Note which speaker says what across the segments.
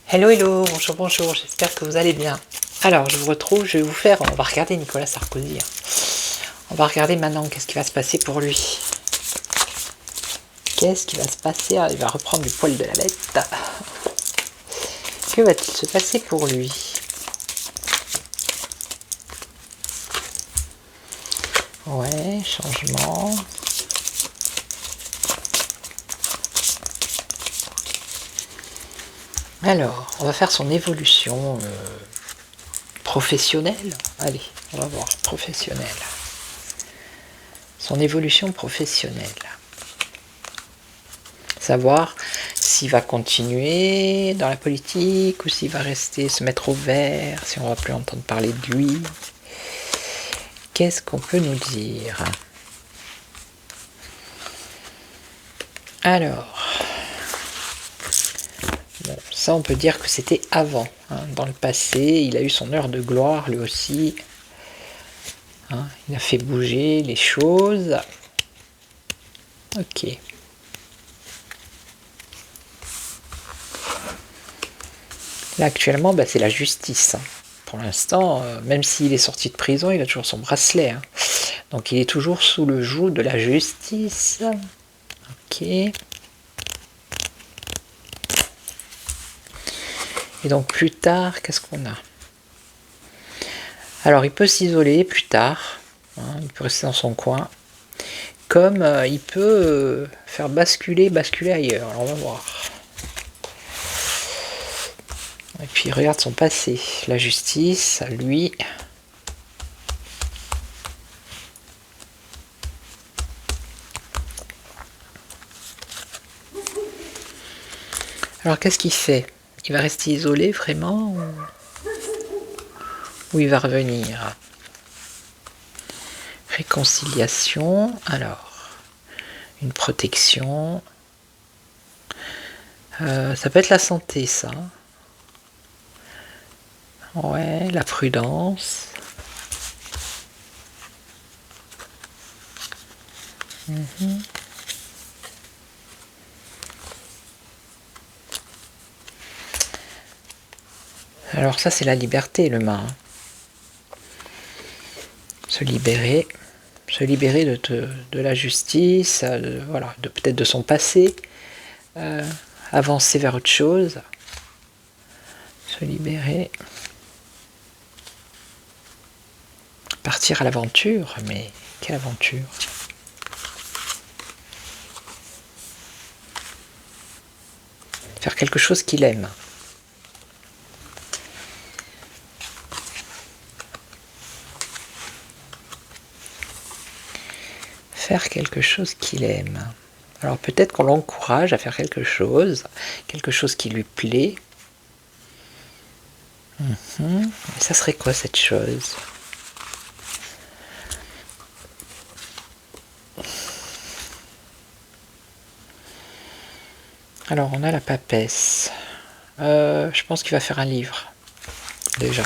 Speaker 1: Hello hello, bonjour bonjour, j'espère que vous allez bien. Alors je vous retrouve, je vais vous faire, on va regarder Nicolas Sarkozy. On va regarder maintenant qu'est-ce qui va se passer pour lui. Qu'est-ce qui va se passer? Il va reprendre du poil de la bête. Que va-t-il se passer pour lui? Ouais, changement. Alors, on va faire son évolution professionnelle. Allez, on va voir, professionnelle. Son évolution professionnelle. Savoir s'il va continuer dans la politique ou s'il va rester, se mettre au vert, si on ne va plus entendre parler de lui. Qu'est-ce qu'on peut nous dire? Alors, bon, ça on peut dire que c'était avant. Dans le passé, il a eu son heure de gloire lui aussi. Il a fait bouger les choses. Ok. Là actuellement, c'est la justice. Pour l'instant, même s'il est sorti de prison, il a toujours son bracelet. Donc il est toujours sous le joug de la justice. Ok. Et donc plus tard, qu'est-ce qu'on a? Alors il peut s'isoler plus tard. Il peut rester dans son coin. Comme il peut faire basculer ailleurs. Alors on va voir. Et puis il regarde son passé. La justice, lui. Alors qu'est-ce qu'il fait? Il va rester isolé vraiment ou il va revenir? Réconciliation, alors une protection. Ça peut être la santé, ça. Ouais, la prudence. Alors ça, c'est la liberté, le main. Se libérer de la justice, voilà, peut-être de son passé, avancer vers autre chose, se libérer, partir à l'aventure, mais quelle aventure? Faire quelque chose qu'il aime. Faire quelque chose qu'il aime. Alors peut-être qu'on l'encourage à faire quelque chose qui lui plaît. Mais ça serait quoi cette chose? Alors on a la papesse. Je pense qu'il va faire un livre. Déjà.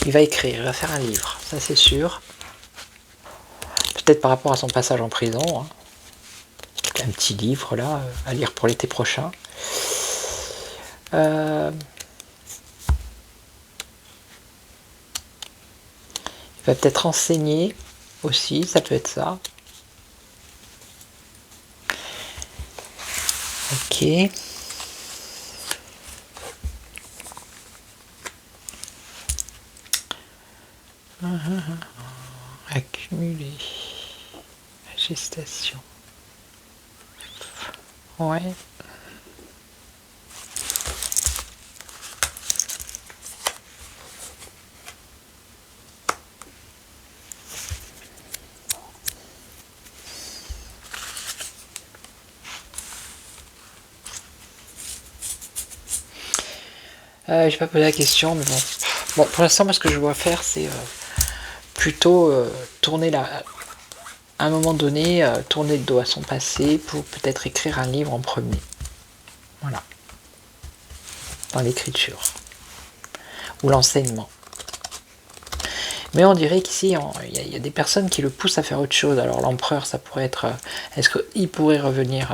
Speaker 1: Il va écrire, il va faire un livre, ça c'est sûr. Peut-être par rapport à son passage en prison. Un petit livre là, à lire pour l'été prochain. Il va peut-être enseigner aussi, ça peut être ça. Ok. Accumuler. La gestation. Ouais. Je vais pas poser la question, mais bon. Bon, pour l'instant, moi, ce que je dois faire, c'est plutôt tourner à un moment donné, tourner le dos à son passé pour peut-être écrire un livre en premier. Voilà. Dans l'écriture. Ou l'enseignement. Mais on dirait qu'ici, il y a des personnes qui le poussent à faire autre chose. Alors l'empereur, ça pourrait être... Est-ce qu'il pourrait revenir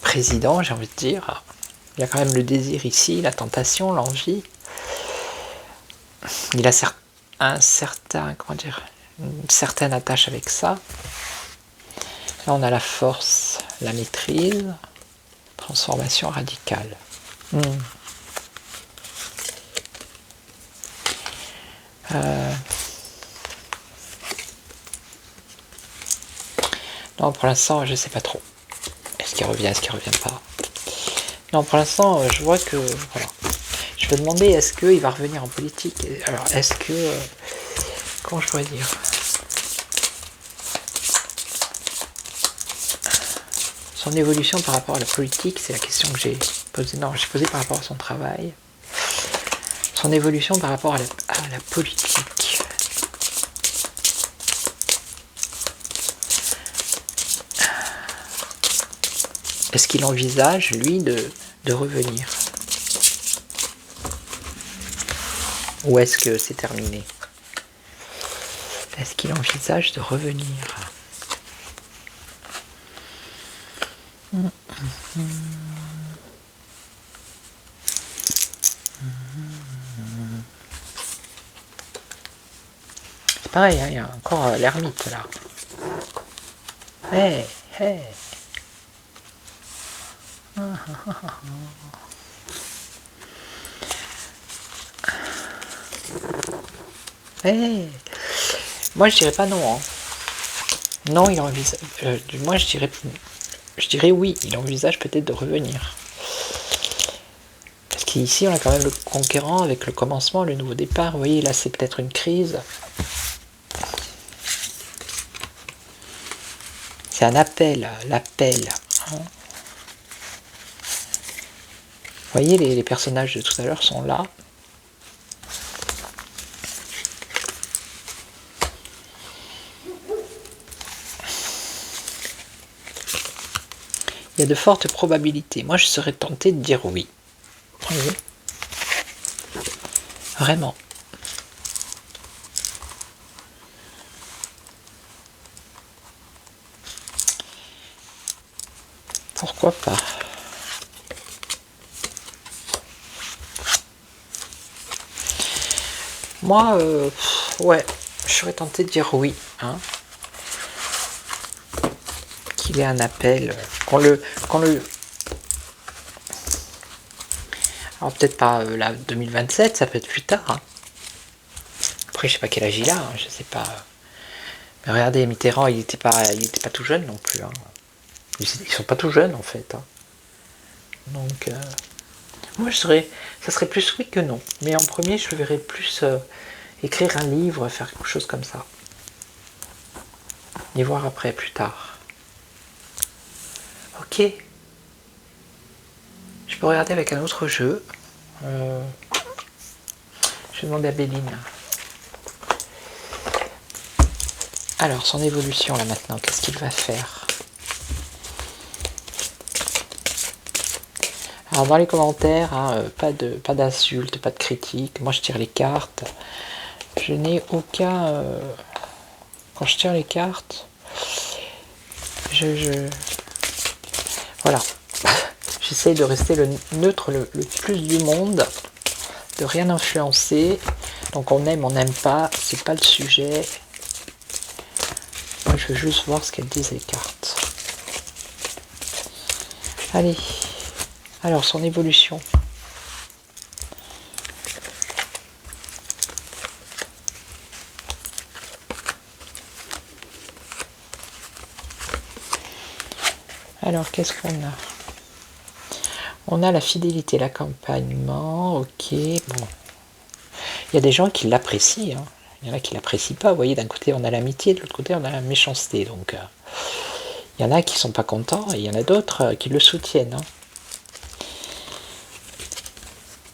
Speaker 1: président, j'ai envie de dire. Il y a quand même le désir ici, la tentation, l'envie. Il a un certain, comment dire, une certaine attache avec ça. Là, on a la force, la maîtrise, transformation radicale. Non, pour l'instant, je sais pas trop. Est-ce qu'il revient, est-ce qu'il revient pas? Non, pour l'instant, je vois que, voilà. Je vais demander, est-ce qu'il va revenir en politique? Alors, est-ce que, comment je pourrais dire? Son évolution par rapport à la politique, c'est la question que j'ai posée. Non, j'ai posé par rapport à son travail. Son évolution par rapport à la politique. Est-ce qu'il envisage, lui, de revenir? Ou est-ce que c'est terminé? Est-ce qu'il envisage de revenir? C'est pareil, hein, il y a encore l'ermite là. Hey, hey. Hey. Moi je dirais pas non. Hein. Non, il envisage. Moi je dirais oui, il envisage peut-être de revenir. Parce qu'ici on a quand même le conquérant avec le commencement, le nouveau départ. Vous voyez, là c'est peut-être une crise. C'est un appel, l'appel. Hein. Vous voyez, les personnages de tout à l'heure sont là. Il y a de fortes probabilités. Moi, je serais tenté de dire oui. Oui. Vraiment. Pourquoi pas? Moi, ouais, je serais tenté de dire oui. Hein. Qu'il ait un appel, qu'on le... Alors peut-être pas là 2027, ça peut être plus tard. Hein. Après je sais pas quel âge il a, hein, je sais pas. Mais regardez, Mitterrand il était pas tout jeune non plus. Hein. Ils sont pas tout jeunes en fait. Hein. Donc moi ça serait plus oui que non. Mais en premier je le verrais plus écrire un livre, faire quelque chose comme ça. Et voir après, plus tard. Ok. Je peux regarder avec un autre jeu. Je vais demander à Béline. Alors, son évolution là maintenant, qu'est-ce qu'il va faire? Alors dans les commentaires, hein, pas d'insultes, pas de critiques. Moi je tire les cartes. Je n'ai aucun... quand je tire les cartes, voilà. J'essaye de rester le neutre le plus du monde, de rien influencer. Donc on aime, on n'aime pas, c'est pas le sujet. Moi je veux juste voir ce qu'elles disent les cartes. Allez. Alors son évolution. Alors qu'est-ce qu'on a? On a la fidélité, l'accompagnement, ok, bon. Il y a des gens qui l'apprécient, hein. Il y en a qui l'apprécient pas. Vous voyez, d'un côté on a l'amitié, de l'autre côté on a la méchanceté. Donc il y en a qui sont pas contents et il y en a d'autres qui le soutiennent. Hein.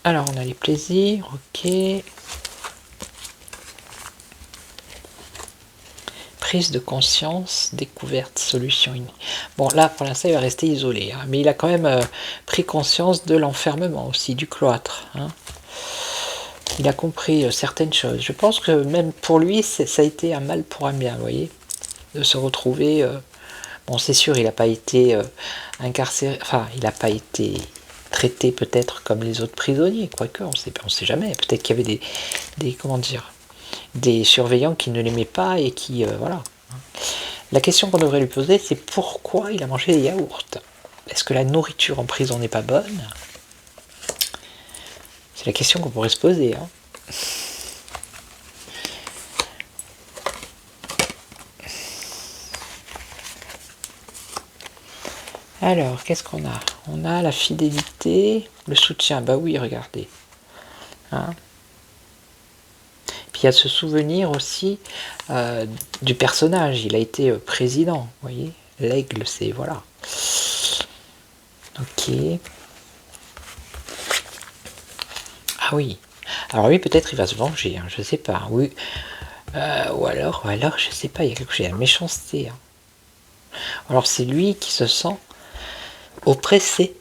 Speaker 1: Alors on a les plaisirs, ok. Prise de conscience, découverte, solution. Bon là pour l'instant il va rester isolé, hein, mais il a quand même pris conscience de l'enfermement aussi, du cloître. Hein. Il a compris certaines choses. Je pense que même pour lui ça a été un mal pour un bien, vous voyez, de se retrouver Bon, c'est sûr, il n'a pas été incarcéré, enfin, il n'a pas été traité peut-être comme les autres prisonniers, quoique, on sait jamais. Peut-être qu'il y avait comment dire, des surveillants qui ne l'aimaient pas et qui, voilà. La question qu'on devrait lui poser, c'est pourquoi il a mangé des yaourts. Est-ce que la nourriture en prison n'est pas bonne? C'est la question qu'on pourrait se poser. Hein. Alors, qu'est-ce qu'on a? On a la fidélité, le soutien. Bah oui, regardez. Hein, puis il y a ce souvenir aussi du personnage. Il a été président, vous voyez. L'aigle, c'est... Voilà. Ok. Ah oui. Alors lui, peut-être il va se venger, hein, je sais pas. Oui. Ou alors, je sais pas, il y a quelque chose, il y a la méchanceté. Hein. Alors c'est lui qui se sent oppressé.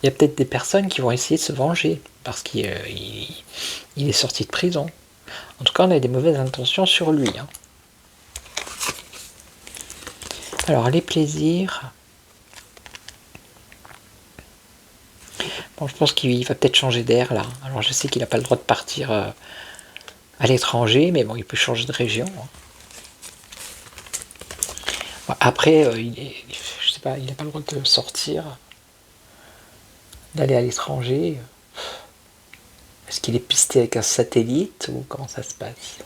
Speaker 1: Il y a peut-être des personnes qui vont essayer de se venger parce qu'il est sorti de prison. En tout cas, on a des mauvaises intentions sur lui. Hein. Alors, les plaisirs. Bon, je pense qu'il va peut-être changer d'air là. Alors, je sais qu'il n'a pas le droit de partir à l'étranger, mais bon, il peut changer de région. Hein. Bon, après, je sais pas, il n'a pas le droit de sortir, d'aller à l'étranger. Est-ce qu'il est pisté avec un satellite ou comment ça se passe?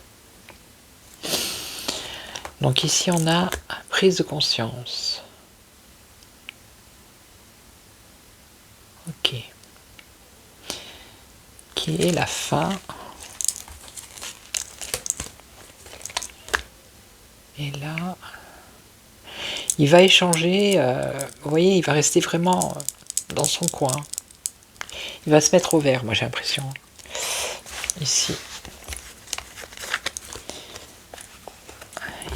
Speaker 1: Donc ici on a prise de conscience. Ok. Qui est la fin. Et là, il va échanger. Vous voyez, il va rester vraiment dans son coin. Il va se mettre au vert, moi j'ai l'impression. Ici.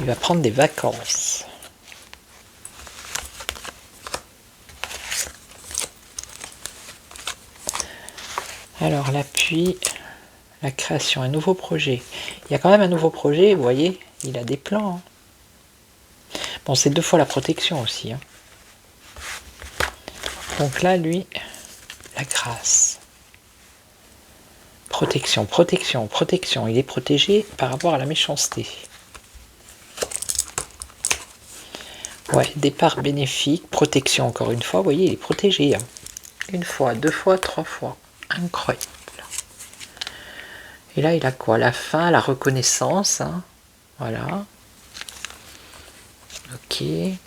Speaker 1: Il va prendre des vacances. Alors l'appui, la création, un nouveau projet. Il y a quand même un nouveau projet, vous voyez, il a des plans. Hein. Bon, c'est 2 fois la protection aussi. Hein. Donc là, lui, la grâce. Protection, protection, protection. Il est protégé par rapport à la méchanceté. Ouais, départ bénéfique, protection encore une fois. Vous voyez, il est protégé. Hein. 1 fois, 2 fois, 3 fois. Incroyable. Et là, il a quoi? La fin, la reconnaissance. Hein. Voilà. Ok. Et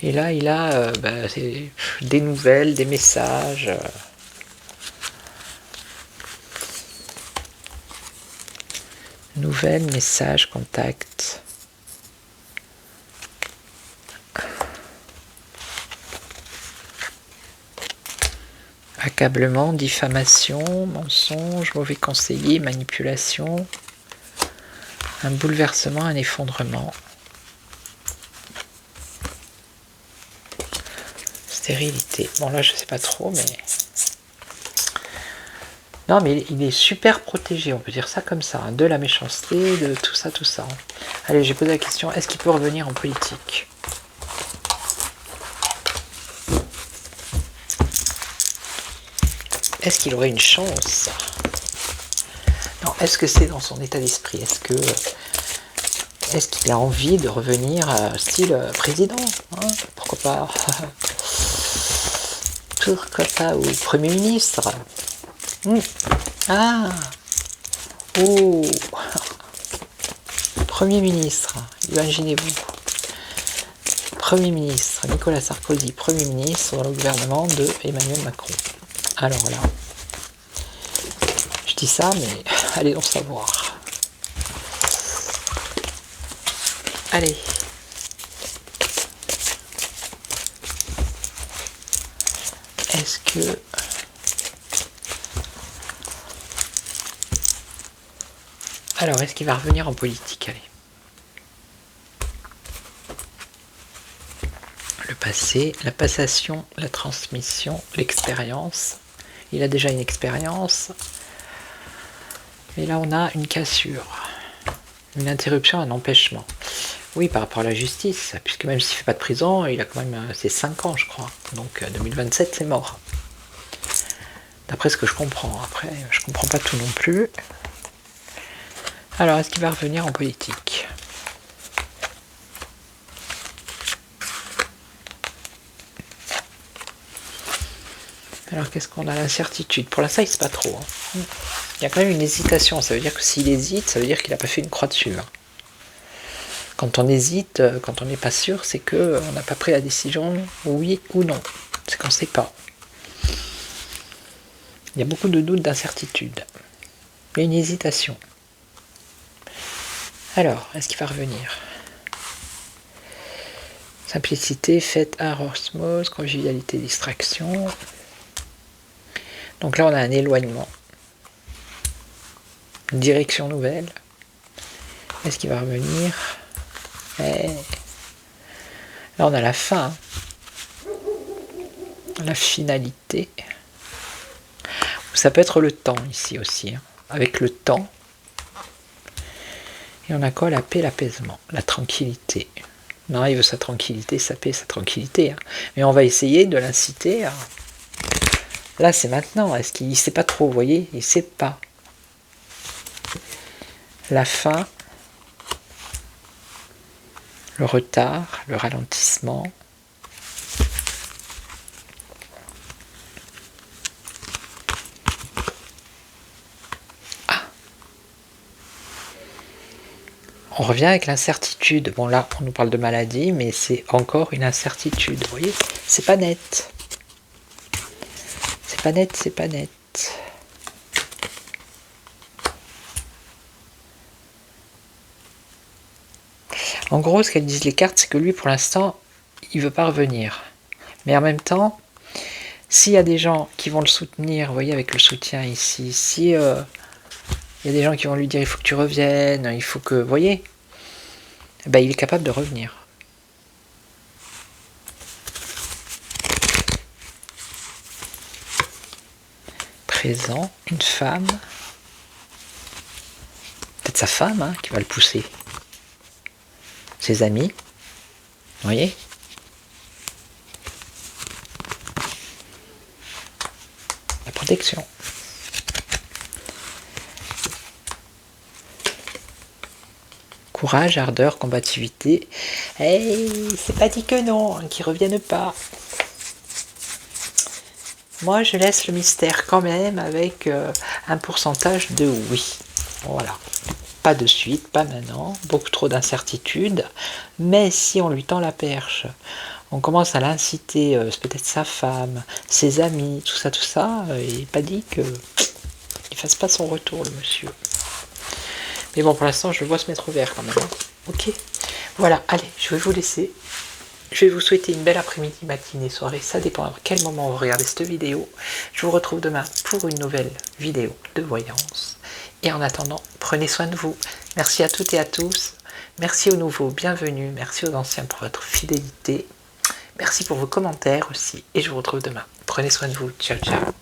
Speaker 1: là, il a des nouvelles, des messages. Nouvelles, messages, contacts. Accablement, diffamation, mensonge, mauvais conseiller, manipulation, un bouleversement, un effondrement, stérilité. Bon là je sais pas trop mais... Non mais il est super protégé, on peut dire ça comme ça, hein, de la méchanceté, de tout ça, tout ça. Allez, j'ai posé la question, est-ce qu'il peut revenir en politique ? Est-ce qu'il aurait une chance? Non, est-ce que c'est dans son état d'esprit? Est-ce qu'il a envie de revenir style président, hein? Pourquoi pas? Pourquoi pas? Ou Premier ministre? Ah! Oh! Premier ministre, imaginez-vous. Premier ministre, Nicolas Sarkozy, Premier ministre dans le gouvernement de Emmanuel Macron. Alors là, je dis ça, mais allez donc savoir. Allez. Est-ce que... Alors, est-ce qu'il va revenir en politique? Allez. Le passé, la passation, la transmission, l'expérience. Il a déjà une expérience. Et là, on a une cassure. Une interruption, un empêchement. Oui, par rapport à la justice, puisque même s'il ne fait pas de prison, il a quand même ses 5 ans, je crois. Donc 2027, c'est mort. D'après ce que je comprends. Après, je comprends pas tout non plus. Alors, est-ce qu'il va revenir en politique? Alors, qu'est-ce qu'on a? L'incertitude. Pour l'instant, il ne sait pas trop. Hein. Il y a quand même une hésitation. Ça veut dire que s'il hésite, ça veut dire qu'il n'a pas fait une croix dessus. Hein. Quand on hésite, quand on n'est pas sûr, c'est qu'on n'a pas pris la décision oui ou non. C'est qu'on ne sait pas. Il y a beaucoup de doutes, d'incertitude. Il y a une hésitation. Alors, est-ce qu'il va revenir? Simplicité, fête, art, osmose, convivialité, distraction. Donc là, on a un éloignement. Une direction nouvelle. Est-ce qu'il va revenir? Là, on a la fin. La finalité. Ça peut être le temps ici aussi. Hein. Avec le temps. Et on a quoi? La paix, l'apaisement, la tranquillité. Non, il veut sa tranquillité, sa paix, sa tranquillité. Hein. Mais on va essayer de l'inciter à... Là, c'est maintenant. Est-ce qu'il ne sait pas trop, vous voyez? Il ne sait pas. La fin, le retard, le ralentissement. Ah. On revient avec l'incertitude. Bon, là, on nous parle de maladie, mais c'est encore une incertitude. Vous voyez? C'est pas net. C'est pas net, c'est pas net. En gros, ce qu'elles disent les cartes, c'est que lui, pour l'instant, il ne veut pas revenir. Mais en même temps, s'il y a des gens qui vont le soutenir, vous voyez, avec le soutien ici, si il y a des gens qui vont lui dire, il faut que tu reviennes, il faut que, vous voyez, ben, il est capable de revenir. Présent, une femme, peut-être sa femme hein, qui va le pousser. Ses amis, vous voyez? La protection. Courage, ardeur, combativité. Hey, c'est pas dit que non, hein, qu'ils reviennent pas. Moi, je laisse le mystère quand même avec un pourcentage de oui. Voilà. Pas de suite, pas maintenant, beaucoup trop d'incertitudes, mais si on lui tend la perche, on commence à l'inciter, peut-être sa femme, ses amis, tout ça, il n'est pas dit qu'il ne fasse pas son retour, le monsieur. Mais bon, pour l'instant, je le vois se mettre au vert quand même. Hein. Ok, voilà, allez, je vais vous laisser. Je vais vous souhaiter une belle après-midi, matinée, soirée, ça dépend à quel moment vous regardez cette vidéo. Je vous retrouve demain pour une nouvelle vidéo de voyance. Et en attendant, prenez soin de vous. Merci à toutes et à tous. Merci aux nouveaux, bienvenue. Merci aux anciens pour votre fidélité. Merci pour vos commentaires aussi. Et je vous retrouve demain. Prenez soin de vous. Ciao, ciao.